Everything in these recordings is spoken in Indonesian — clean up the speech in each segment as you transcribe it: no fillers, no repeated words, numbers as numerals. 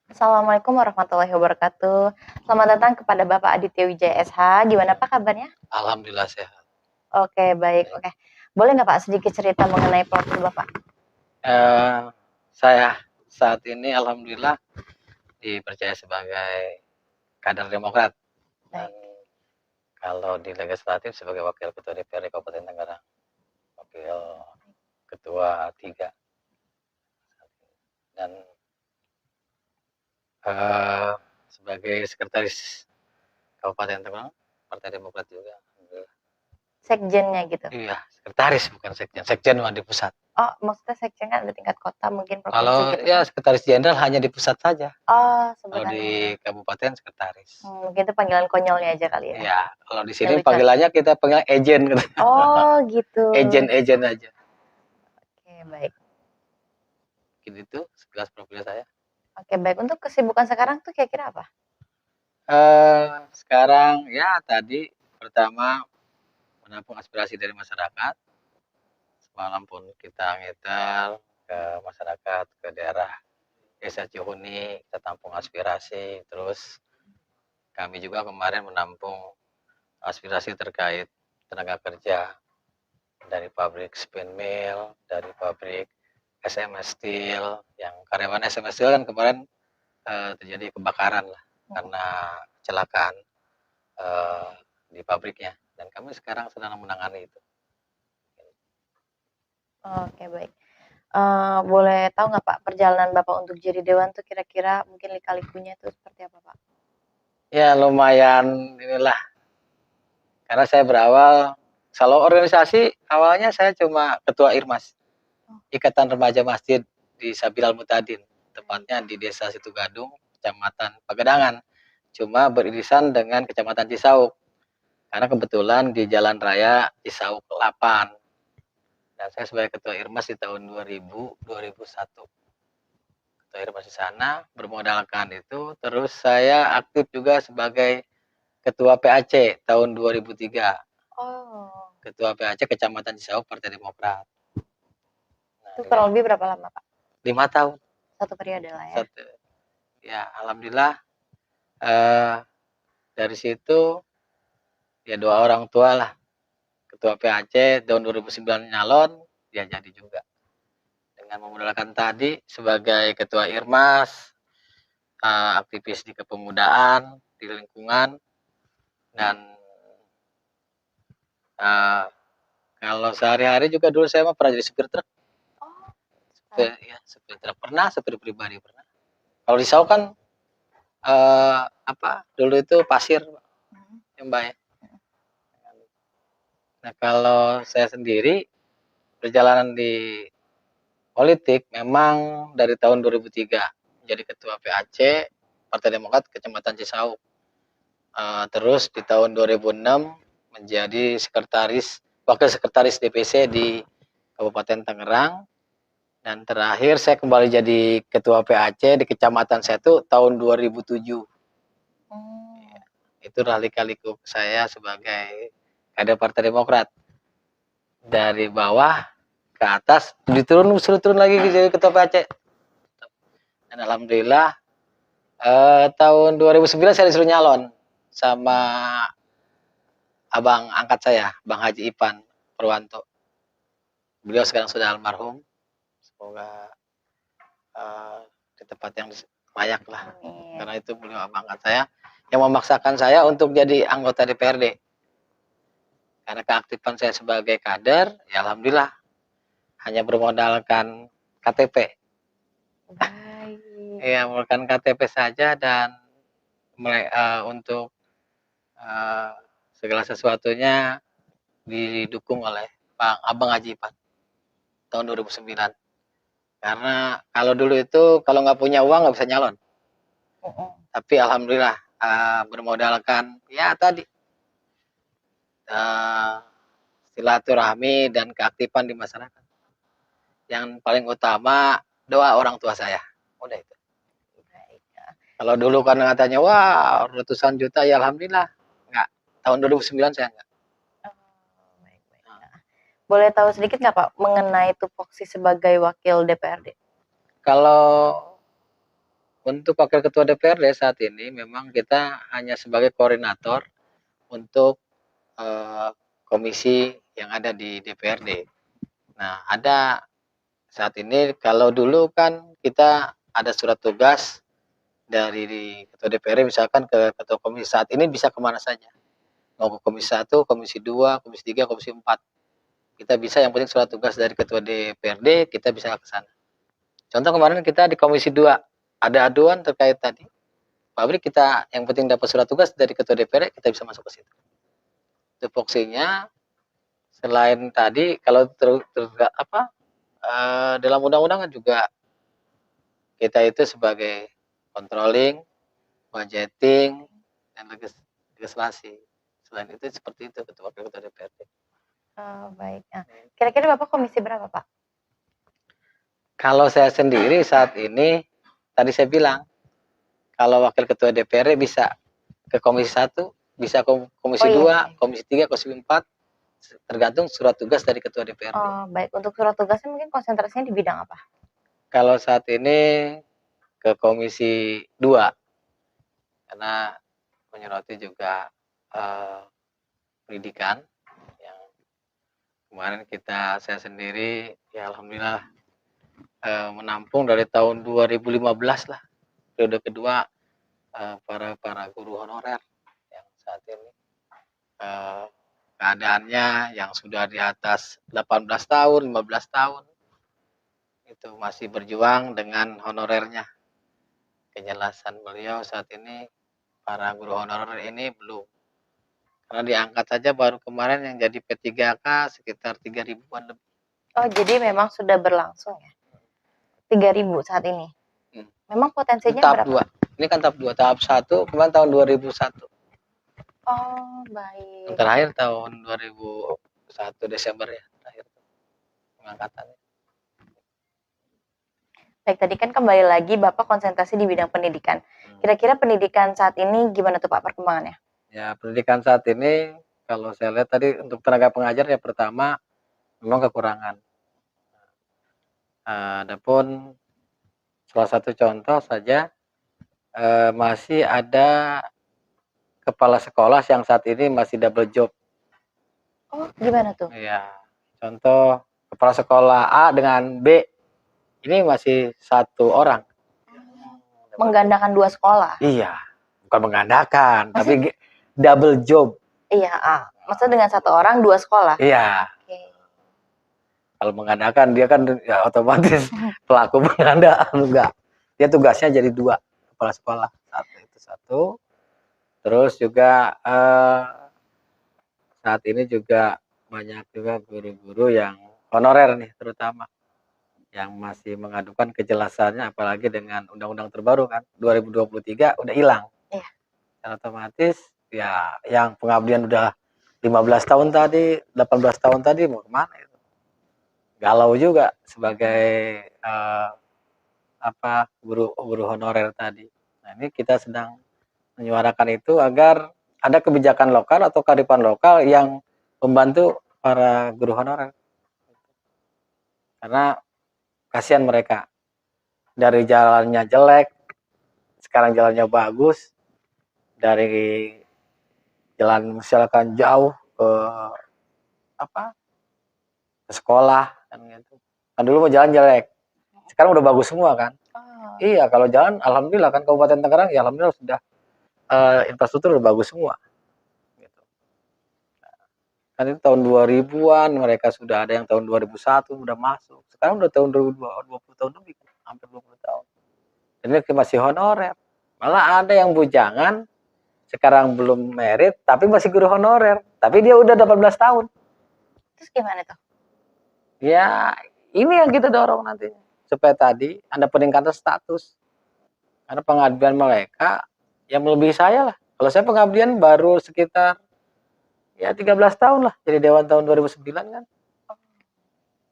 Assalamualaikum warahmatullahi wabarakatuh. Selamat datang kepada Bapak Aditya Wijaya SH. Gimana Pak kabarnya? Alhamdulillah sehat. Oke, baik. Baik. Oke. Boleh nggak Pak sedikit cerita mengenai profil Bapak? Saya saat ini alhamdulillah dipercaya sebagai kader Demokrat dan Baik. kalau di legislatif sebagai wakil ketua DPRD Kabupaten Tangerang, wakil ketua 3 dan sebagai sekretaris Kabupaten Tangerang Partai Demokrat juga. Alhamdulillah. Sekjennya gitu. Iya, sekretaris bukan sekjen. Sekjen mah di pusat. Oh, maksudnya sekjen kan ada tingkat kota, mungkin provinsi Kalau gitu ya kan? sekretaris jenderal hanya di pusat saja. Oh, Kalau di sebutannya. kabupaten sekretaris. Mungkin itu panggilan konyolnya aja kali ya. Iya, kalau di Yang sini lucu. panggilannya kita panggil ejen gitu. Oh, gitu. Ejen aja. Oke, baik. Gitu itu sekilas profil saya. Oke, baik. Untuk kesibukan sekarang tuh kira-kira apa? Sekarang ya tadi pertama menampung aspirasi dari masyarakat. Semalam pun kita ngeter ke masyarakat, ke daerah Desa Cihuni, kita tampung aspirasi. Terus kami juga kemarin menampung aspirasi terkait tenaga kerja dari pabrik spin mill, dari pabrik SMS Steel, yang karyawan SMS Steel kan kemarin terjadi kebakaran lah karena kecelakaan di pabriknya dan kami sekarang sedang menangani itu. Oke, baik. Boleh tahu nggak Pak perjalanan Bapak untuk jadi dewan tuh kira-kira mungkin lika-likunya itu seperti apa Pak? Ya lumayan inilah karena saya berawal kalau organisasi awalnya saya cuma ketua IRMAS, Ikatan Remaja Masjid di Sabilal Mutadin, tepatnya di Desa Situgadung, Kecamatan Pagedangan. Cuma beririsan dengan Kecamatan Cisauk. Karena kebetulan di Jalan Raya Cisauk 8. Dan saya sebagai ketua IRMAS di tahun 2001. Ketua IRMAS di sana bermodalkan itu, terus saya aktif juga sebagai ketua PAC tahun 2003. Oh. Ketua PAC Kecamatan Cisauk Partai Demokrat. Nah, Itu kurang lebih berapa lama Pak? 5 tahun. Satu periode lah ya. Ya, alhamdulillah dari situ ya doa orang tua lah. Ketua PAC tahun 2009 nyalon, dia jadi juga. Dengan memodalkan tadi sebagai ketua IRMAS, aktivis di kepemudaan, di lingkungan, dan kalau sehari-hari juga dulu saya mah pernah jadi supir truk. Supir truk pernah, supir pribadi pernah. Kalau di Sau kan dulu itu pasir, Mbak ya. Nah kalau saya sendiri perjalanan di politik memang dari tahun 2003 jadi ketua PAC Partai Demokrat Kecamatan Cisauk. Terus di tahun 2006 menjadi wakil sekretaris DPC di Kabupaten Tangerang dan terakhir saya kembali jadi ketua PAC di kecamatan saya itu tahun 2007. Itu lika-liku saya sebagai kader Partai Demokrat. Dari bawah ke atas suruh turun lagi jadi ketua PAC. Dan alhamdulillah tahun 2009 saya disuruh nyalon sama abang angkat saya, Bang Haji Ipan Purwanto. Beliau sekarang sudah almarhum. Semoga di tempat yang layak lah. Karena itu beliau abang angkat saya yang memaksakan saya untuk jadi anggota DPRD. Karena keaktifan saya sebagai kader, ya alhamdulillah hanya bermodalkan KTP. Ya, menggunakan KTP saja dan untuk segala sesuatunya didukung oleh Abang Haji Ipan tahun 2009. Karena kalau dulu itu kalau nggak punya uang nggak bisa nyalon. Tapi alhamdulillah bermodalkan ya tadi silaturahmi dan keaktifan di masyarakat. Yang paling utama doa orang tua saya. Udah itu. Kalau dulu kan katanya wah ratusan juta ya alhamdulillah enggak. Tahun 2009 saya enggak. Boleh tahu sedikit nggak Pak mengenai tupoksi sebagai wakil DPRD? Kalau Untuk wakil ketua DPRD saat ini memang kita hanya sebagai koordinator untuk komisi yang ada di DPRD. Nah, ada saat ini kalau dulu kan kita ada surat tugas dari ketua DPRD misalkan ke ketua komisi, saat ini bisa kemana saja. Mau ke komisi 1, komisi 2, komisi 3, komisi 4. Kita bisa, yang penting surat tugas dari ketua DPRD, kita bisa ke sana. Contoh kemarin kita di komisi 2, ada aduan terkait tadi, pabrik kita yang penting dapat surat tugas dari ketua DPRD, kita bisa masuk ke situ. Tupoksinya selain tadi kalau dalam undang-undangan juga kita itu sebagai controlling, budgeting, dan legislasi. Selain itu seperti itu ketua DPRD. Oh, baik. Nah, kira-kira Bapak komisi berapa, Pak? Kalau saya sendiri saat ini, tadi saya bilang, kalau wakil ketua DPRD bisa ke komisi 1, bisa ke komisi 2, komisi 3, komisi 4, tergantung surat tugas dari ketua DPRD. Oh, baik. Untuk surat tugasnya mungkin konsentrasinya di bidang apa? Kalau saat ini ke komisi 2, karena menyoroti juga pendidikan yang kemarin saya sendiri ya alhamdulillah menampung dari tahun 2015 lah, periode kedua para guru honorer yang saat ini keadaannya yang sudah di atas 18 tahun, 15 tahun itu masih berjuang dengan honorernya. Kejelasan beliau saat ini para guru honorer ini belum, karena diangkat saja baru kemarin yang jadi P3K sekitar 3.000-an lebih. Oh, jadi memang sudah berlangsung ya? 3.000 saat ini? Memang potensinya tahap berapa? 2. Ini kan tahap 2, tahap 1 kemarin tahun 2001. Oh, baik. Yang terakhir tahun 2001 Desember ya, terakhir pengangkatannya. Baik, tadi kan kembali lagi Bapak konsentrasi di bidang pendidikan. Kira-kira pendidikan saat ini gimana tuh Pak perkembangannya? Ya, pendidikan saat ini kalau saya lihat tadi untuk tenaga pengajar ya pertama memang kekurangan. Adapun salah satu contoh saja masih ada kepala sekolah yang saat ini masih double job. Oh, gimana tuh? Iya, contoh kepala sekolah A dengan B ini masih satu orang. Menggandakan 2 sekolah? Iya, bukan menggandakan, tapi double job. Iya, maksudnya dengan 1 orang 2 sekolah? Iya. Oke. Kalau menggandakan dia kan ya otomatis pelaku penggandaan, enggak. Dia tugasnya jadi 2 kepala sekolah. Satu. Terus juga saat ini juga banyak juga guru-guru yang honorer nih terutama yang masih mengadukan kejelasannya, apalagi dengan undang-undang terbaru kan 2023 udah hilang. Iya. Otomatis ya yang pengabdian udah 15 tahun tadi, 18 tahun tadi mau kemana itu? Galau juga sebagai guru honorer tadi. Nah, ini kita sedang menyuarakan itu agar ada kebijakan lokal atau kearifan lokal yang membantu para guru honorer. Karena kasihan mereka. Dari jalannya jelek, sekarang jalannya bagus. Dari jalan misalkan jauh ke ke sekolah kan gitu. Kan dulu mau jalan jelek. Sekarang udah bagus semua kan. Oh. Iya, kalau jalan alhamdulillah kan Kabupaten Tangerang ya alhamdulillah sudah infrastruktur udah bagus semua. Gitu. Nah, kan itu tahun 2000-an mereka sudah ada yang tahun 2001 udah masuk. Sekarang udah tahun 2020 tahun lebih, hampir 20 tahun. Ini masih honorer. Malah ada yang bujangan sekarang belum merit tapi masih guru honorer, tapi dia udah 18 tahun. Terus gimana tuh? Ya, ini yang kita dorong nantinya supaya tadi ada peningkatan status. Karena pengabdian mereka yang melebihi saya lah. Kalau saya pengabdian baru sekitar ya 13 tahun lah, jadi dewan tahun 2009 kan.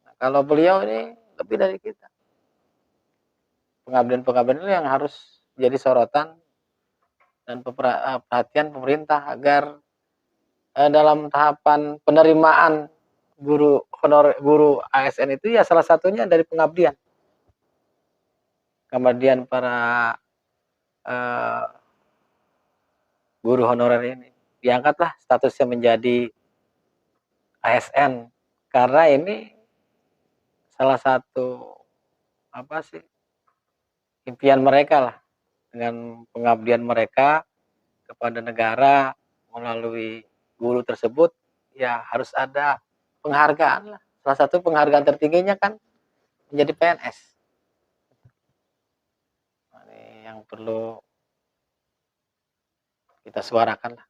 Nah, kalau beliau ini lebih dari kita. Pengabdian itu yang harus jadi sorotan dan perhatian pemerintah agar dalam tahapan penerimaan guru ASN itu ya salah satunya dari pengabdian. Kemudian para eee, guru honorer ini. Diangkatlah statusnya menjadi ASN, karena ini salah satu, apa sih, impian mereka lah, dengan pengabdian mereka kepada negara melalui guru tersebut, ya harus ada penghargaan lah. Salah satu penghargaan tertingginya kan menjadi PNS. Nah, ini yang perlu kita suarakan lah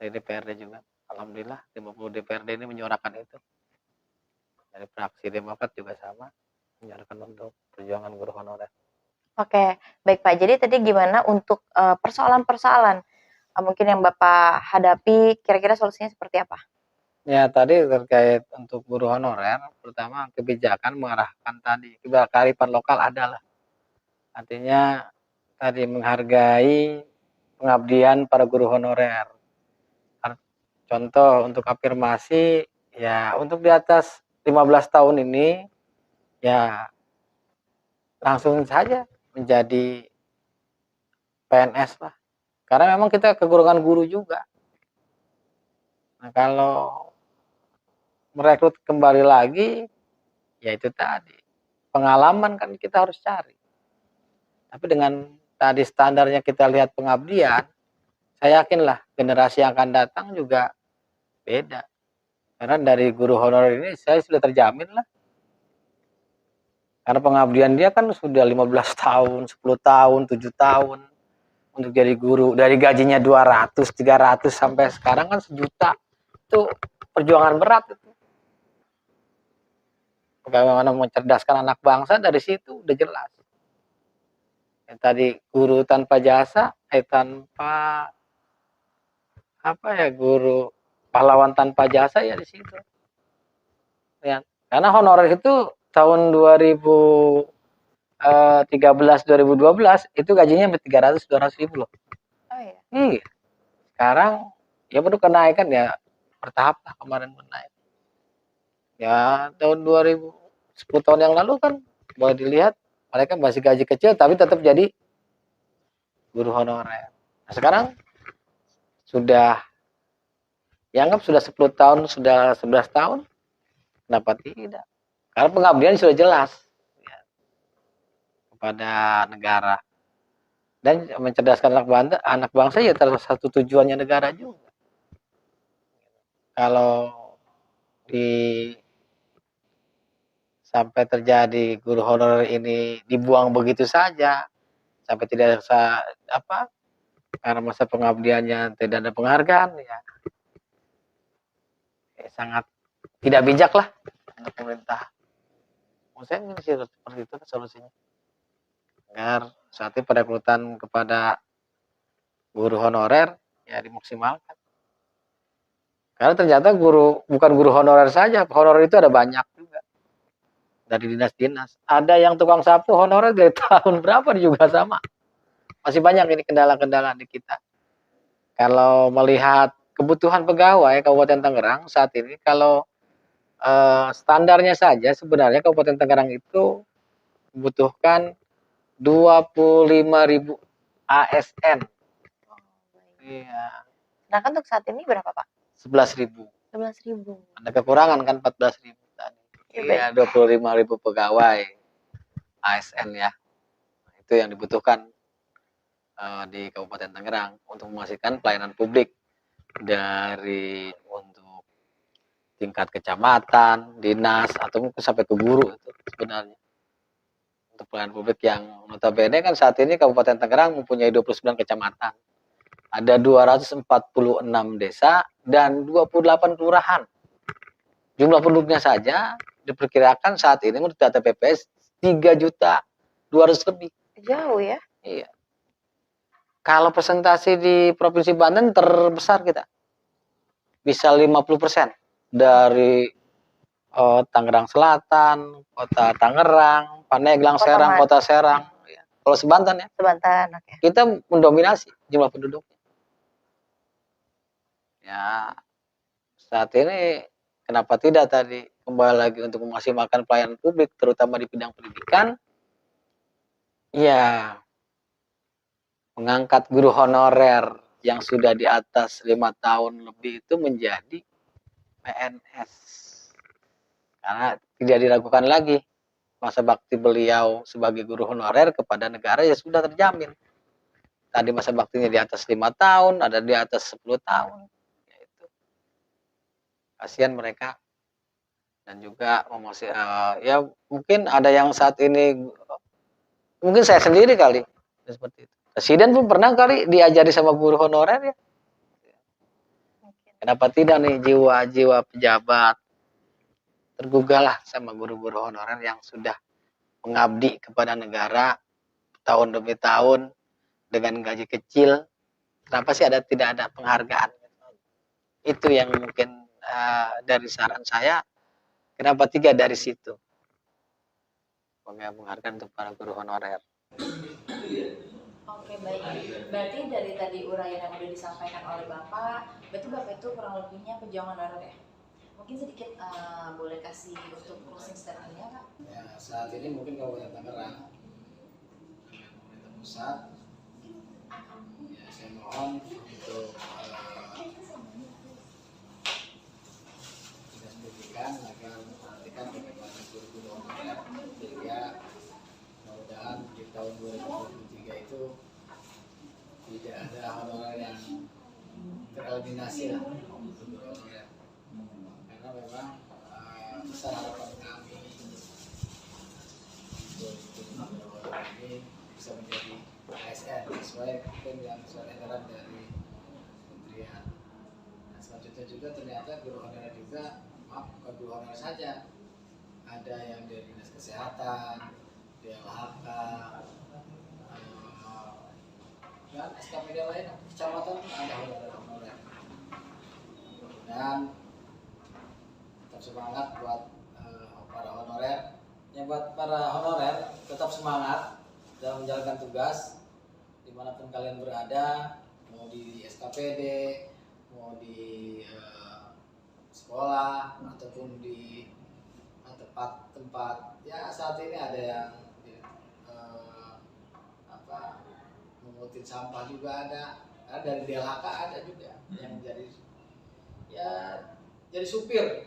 dari DPRD juga. Alhamdulillah 50 DPRD ini menyuarakan itu. Dari fraksi Demokrat juga sama, menyuarakan untuk perjuangan guru honorer. Oke, baik Pak. Jadi tadi gimana untuk, persoalan-persoalan, mungkin yang Bapak hadapi, kira-kira solusinya seperti apa? Ya tadi terkait untuk guru honorer, pertama kebijakan mengarahkan tadi, kearifan lokal adalah. Artinya tadi menghargai pengabdian para guru honorer. Contoh untuk afirmasi, ya untuk di atas 15 tahun ini, ya langsung saja menjadi PNS lah. Karena memang kita kekurangan guru juga. Nah kalau merekrut kembali lagi, ya itu tadi, pengalaman kan kita harus cari. Tapi dengan tadi standarnya kita lihat pengabdian, saya yakinlah generasi yang akan datang juga beda. Karena dari guru honorer ini saya sudah terjamin lah. Karena pengabdian dia kan sudah 15 tahun, 10 tahun, 7 tahun untuk jadi guru. Dari gajinya 200, 300 sampai sekarang kan 1 juta. Itu perjuangan berat itu. Bagaimana mencerdaskan anak bangsa dari situ udah jelas. Yang tadi guru tanpa jasa, tanpa apa ya, guru pahlawan tanpa jasa ya di situ. Ya. Karena honorer itu tahun 2013 2012 itu gajinya 300-200 ribu loh. Oh iya. Iya. Sekarang ya baru kenaikan ya bertahap lah kemarin naik. Ya tahun 10 tahun yang lalu kan boleh dilihat mereka masih gaji kecil tapi tetap jadi guru honorer. Nah, sekarang sudah dianggap sudah 10 tahun, sudah 11 tahun, kenapa tidak? Karena pengabdian sudah jelas ya, kepada negara dan mencerdaskan anak bangsa ya salah satu tujuannya negara juga. Kalau di sampai terjadi guru honorer ini dibuang begitu saja, sampai tidak bisa apa, karena masa pengabdiannya tidak ada penghargaan ya, sangat tidak bijak lah untuk pemerintah. Menurut saya ini sih seperti itu solusinya. Agar saat ini perekrutan kepada guru honorer ya dimaksimalkan. Karena ternyata bukan guru honorer saja, honorer itu ada banyak juga. Dari dinas-dinas. Ada yang tukang sapu honorer dari tahun berapa juga sama. Masih banyak ini kendala-kendala di kita. Kalau melihat kebutuhan pegawai Kabupaten Tangerang saat ini, kalau standarnya saja sebenarnya Kabupaten Tangerang itu membutuhkan 25.000 ASN. Oh, baik. Iya. Sedangkan untuk saat ini berapa Pak? 11.000. 11.000. Ada kekurangan kan 14.000 tadi. Iya, 25.000 pegawai ASN ya. Itu yang dibutuhkan di Kabupaten Tangerang untuk memastikan pelayanan publik dari untuk tingkat kecamatan, dinas, atau mungkin sampai ke guru itu sebenarnya. Untuk pelayanan publik yang notabene kan saat ini Kabupaten Tangerang mempunyai 29 kecamatan. Ada 246 desa dan 28 kelurahan. Jumlah penduduknya saja diperkirakan saat ini menurut data BPS 3.200.000 lebih. Jauh ya? Iya. Kalau presentasi di Provinsi Banten terbesar kita. Bisa 50% dari Tangerang Selatan, Kota Tangerang, Pandeglang, Serang, Kota Serang. Kalau Sebanten ya. Sebanten, oke. Kita mendominasi jumlah penduduknya. Ya, saat ini kenapa tidak tadi kembali lagi untuk memaksimalkan pelayanan publik terutama di bidang pendidikan? Ya, mengangkat guru honorer yang sudah di atas 5 tahun lebih itu menjadi PNS. Karena tidak diragukan lagi masa bakti beliau sebagai guru honorer kepada negara ya sudah terjamin. Tadi masa baktinya di atas 5 tahun, ada di atas 10 tahun. Yaitu. Kasihan mereka. Dan juga ya mungkin ada yang saat ini, mungkin saya sendiri kali, seperti itu. Presiden pun pernah kali diajari sama guru honorer ya. Kenapa tidak nih jiwa-jiwa pejabat tergugah lah sama guru-guru honorer yang sudah mengabdi kepada negara tahun demi tahun dengan gaji kecil. Kenapa sih tidak ada penghargaan? Itu yang mungkin dari saran saya. Kenapa tidak dari situ? Penghargaan untuk para guru honorer. Oke, baik. Berarti dari tadi uraian yang sudah disampaikan oleh Bapak, berarti Bapak itu kurang lebihnya pejuang honorer ya? Mungkin sedikit boleh kasih untuk closing statement-nya, Pak? Ya, saat ini mungkin Kabupaten Tangerang dengan pemerintah pusat, ya saya mohon untuk dinas pendidikan agar memperhatikan bagaimana guru-guru honorer sehingga mudah-mudahan di tahun 2023 itu tidak ada honorer yang tereliminasi lah untuk guru honorer, karena memang besar harapan kami untuk guru honorer ini bisa menjadi ASN sesuai edaran dari kementerian. Nah, selanjutnya juga ternyata guru honorer juga, bukan guru honorer saja, ada yang dari dinas kesehatan, DLHK, dan SKPD lain kecamatan ada honorer. Dan tetap semangat buat para honorer. Ya, buat para honorer tetap semangat dalam menjalankan tugas dimanapun kalian berada, mau di SKPD, mau di sekolah ataupun di tempat ya saat ini ada yang mengutin sampah juga ada dari DLHK ada juga yang jadi supir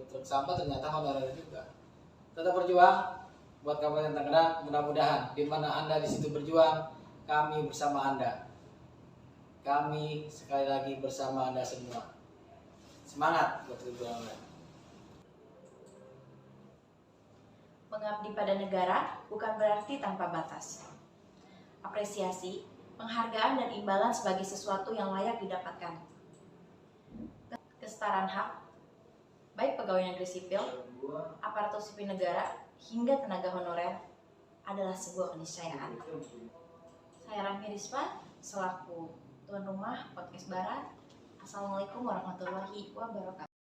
truk sampah ternyata honorer juga. Tetap berjuang buat Kabupaten Tangerang, mudah-mudahan di mana Anda di situ berjuang, kami bersama Anda. Kami sekali lagi bersama Anda semua. Semangat buat honorer. Mengabdi pada negara bukan berarti tanpa batas. Apresiasi, penghargaan dan imbalan sebagai sesuatu yang layak didapatkan. Kesetaraan hak, baik pegawai negeri sipil, aparatur sipil negara, hingga tenaga honorer adalah sebuah keniscayaan. Saya Rahmi Rizwan, selaku tuan rumah Podcast Barat. Assalamualaikum warahmatullahi wabarakatuh.